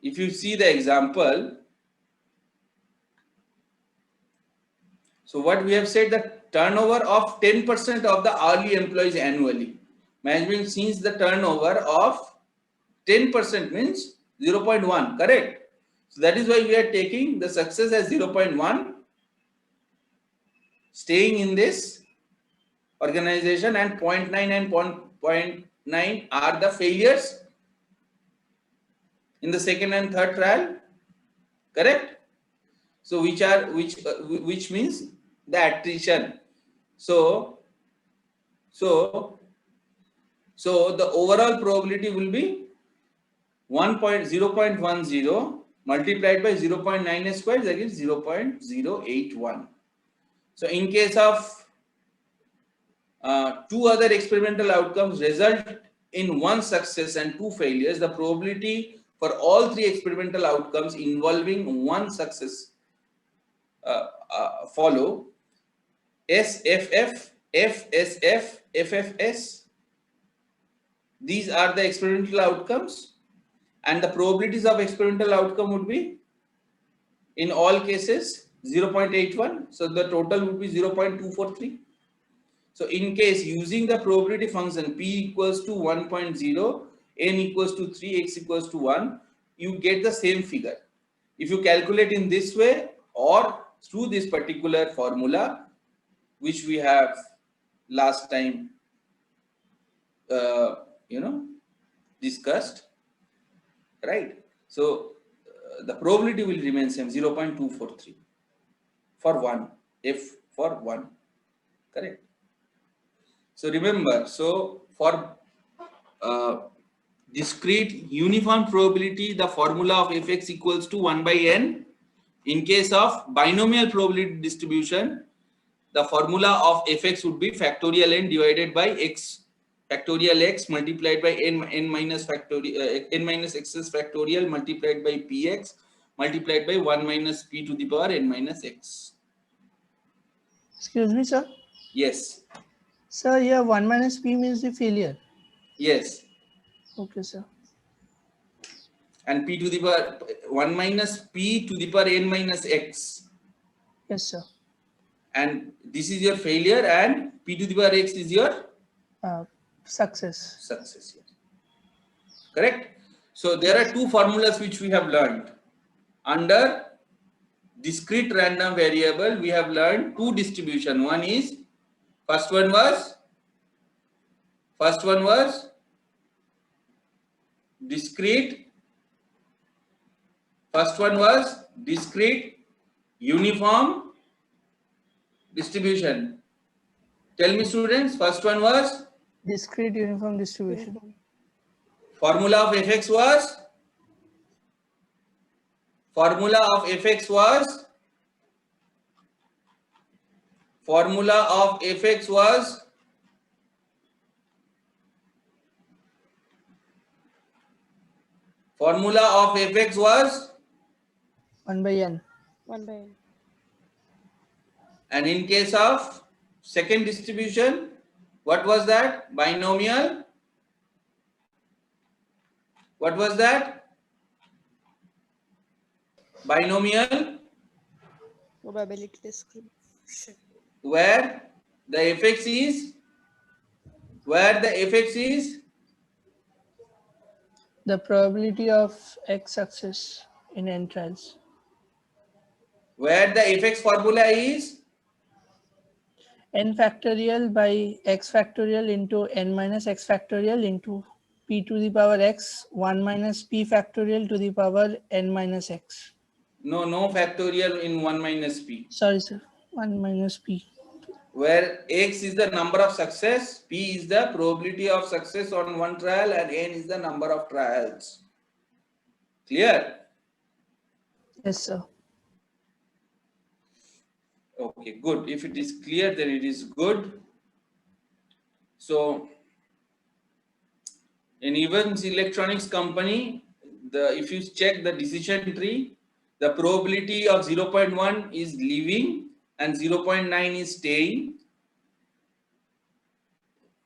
if you see the example, so what we have said, that turnover of 10% of the hourly employees annually. Management sees the turnover of 10% means 0.1, correct? So that is why we are taking the success as 0.1, staying in this organization, and 0.9 and 0.9 are the failures in the second and third trial, correct? So which means the attrition. So the overall probability will be 0.10 multiplied by 0.9 square, that is 0.081. So in case of two other experimental outcomes result in one success and two failures, the probability for all three experimental outcomes involving one success follow SFF, FSF, FFS. These are the experimental outcomes, and the probabilities of experimental outcome would be in all cases 0.81. So the total would be 0.243. So in case using the probability function P equals to 1.0, N equals to 3, X equals to 1, you get the same figure. If you calculate in this way or through this particular formula, which we have last time discussed, right? So the probability will remain same, 0.243 for 1, F for 1, correct? So remember, so for discrete uniform probability, the formula of Fx equals to 1 by n. In case of binomial probability distribution, the formula of Fx would be factorial n divided by x factorial x multiplied by n minus factorial n minus x's factorial multiplied by px multiplied by 1 minus p to the power n minus x. Excuse me, sir. Yes. Sir, here 1 minus p means the failure. Yes. Okay, sir. And p to the power 1 minus p to the power n minus x. Yes, sir. And this is your failure, and p to the power x is your success. Success. Yes. Correct. So there are two formulas which we have learned. Under discrete random variable, we have learned two distribution. One is first one was discrete. First one was discrete uniform distribution. Tell me, students, first one was discrete uniform distribution. Formula of Fx was formula of Fx was formula of Fx was formula of Fx was 1 by n. 1 by n. And in case of second distribution, what was that? Binomial. What was that? Binomial. Probability description. Where the Fx is the probability of x success in n trials. Where the Fx formula is n factorial by x factorial into n minus x factorial into p to the power x 1 minus p factorial to the power n minus x. No factorial in 1 minus p. Sorry, sir. 1 minus p. Where x is the number of success, p is the probability of success on one trial, and n is the number of trials. Clear? Yes, sir. Okay, good. If it is clear, then it is good. So in Evans Electronics company, if you check the decision tree, the probability of 0.1 is leaving and 0.9 is staying.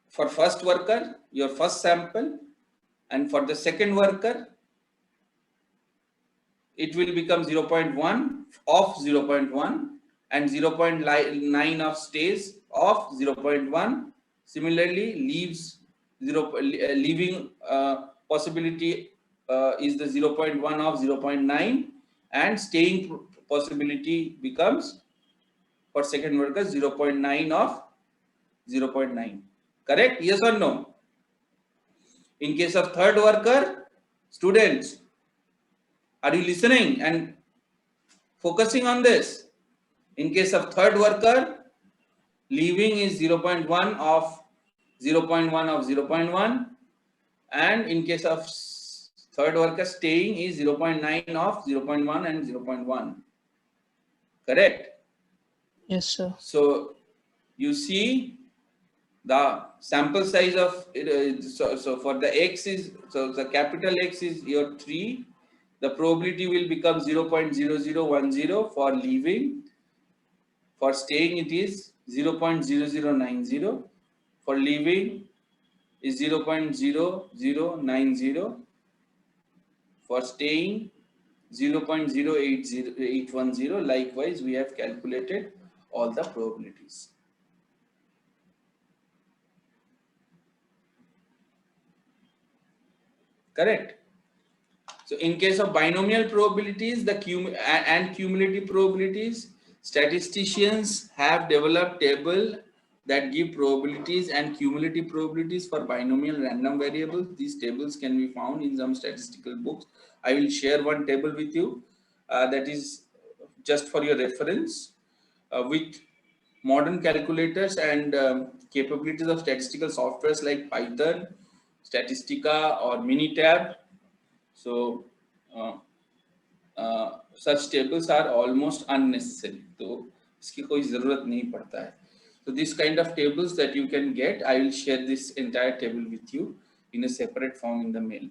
For first worker, your first sample, and for the second worker, it will become 0.1 of 0.1 and 0.9 of stays of 0.1. Similarly, leaves leaving possibility is the 0.1 of 0.9 and staying possibility becomes for second worker 0.9 of 0.9. Correct? Yes or no? In case of third worker, students, are you listening and focusing on this? In case of third worker, leaving is 0.1 of 0.1 of 0.1, and in case of third worker, staying is 0.9 of 0.1 and 0.1. Correct? Yes, sir. So you see the sample size of it, so for the x is, so the capital X is your 3. The probability will become 0.0010 for leaving. For staying it is 0.0090. For leaving is 0.0090. For staying 0.08810. Likewise, we have calculated all the probabilities. Correct. So in case of binomial probabilities, the cumulative probabilities, statisticians have developed table that give probabilities and cumulative probabilities for binomial random variables. These tables can be found in some statistical books. I will share one table with you that is just for your reference with modern calculators and capabilities of statistical softwares like Python, Statistica or Minitab. So such tables are almost unnecessary. तो इसकी कोई ज़रूरत नहीं पड़ता है. So this kind of tables that you can get, I will share this entire table with you in a separate form in the mail,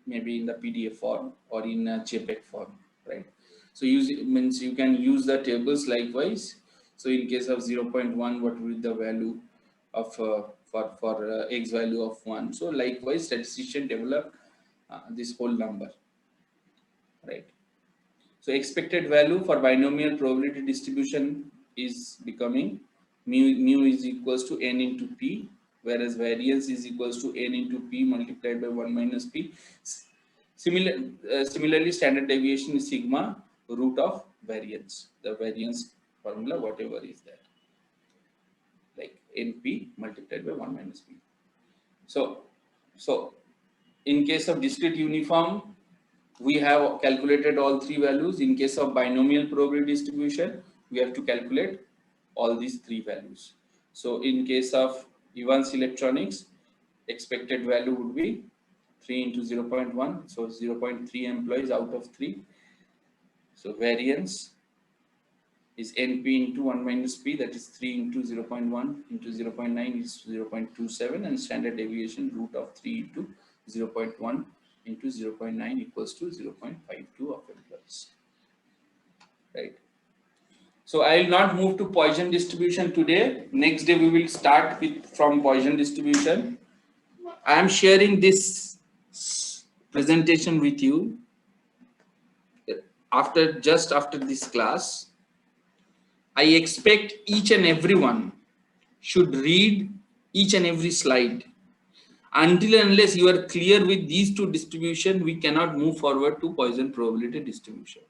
maybe in the PDF form or in a JPEG form, right? So means you can use the tables likewise. So in case of 0.1, what will be the value of for x value of 1? So likewise, statistician develop this whole number, right? So expected value for binomial probability distribution is becoming mu is equals to n into p, whereas variance is equals to n into p multiplied by 1 minus p. Similarly, standard deviation is sigma root of variance, the variance formula, whatever is that, like np multiplied by 1 minus p. So in case of discrete uniform, we have calculated all three values. In case of binomial probability distribution, we have to calculate all these three values. So in case of Evans Electronics, expected value would be 3 into 0.1, so 0.3 employees out of 3. So variance is np into 1 minus p, that is 3 into 0.1 into 0.9 is 0.27, and standard deviation root of 3 into 0.1 into 0.9 equals to 0.52 of employees, right? So I will not move to Poisson distribution today. Next day we will start with from Poisson distribution. I am sharing this presentation with you just after this class. I expect each and everyone should read each and every slide. Until and unless you are clear with these two distribution, we cannot move forward to Poisson probability distribution.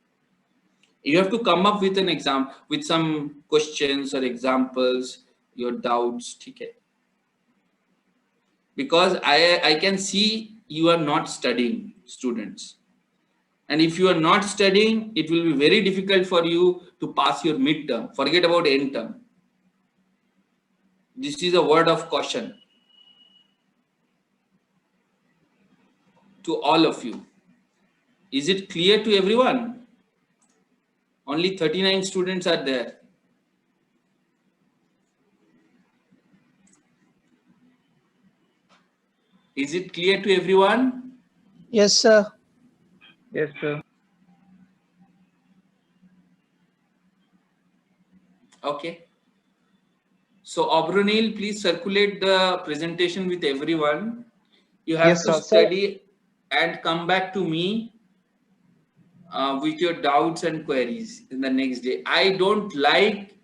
You have to come up with an example, with some questions or examples, your doubts, okay? Because I can see you are not studying, students. And if you are not studying, it will be very difficult for you to pass your midterm. Forget about end term. This is a word of caution to all of you. Is it clear to everyone? Only 39 students are there. Is it clear to everyone? Yes, sir. Yes, sir. Okay. So Obronil, please circulate the presentation with everyone. You have Yes, to sir. study and come back to me with your doubts and queries in the next day. I don't like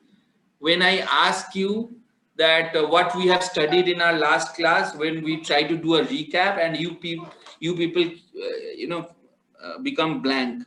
when I ask you that what we have studied in our last class, when we try to do a recap and you people become blank.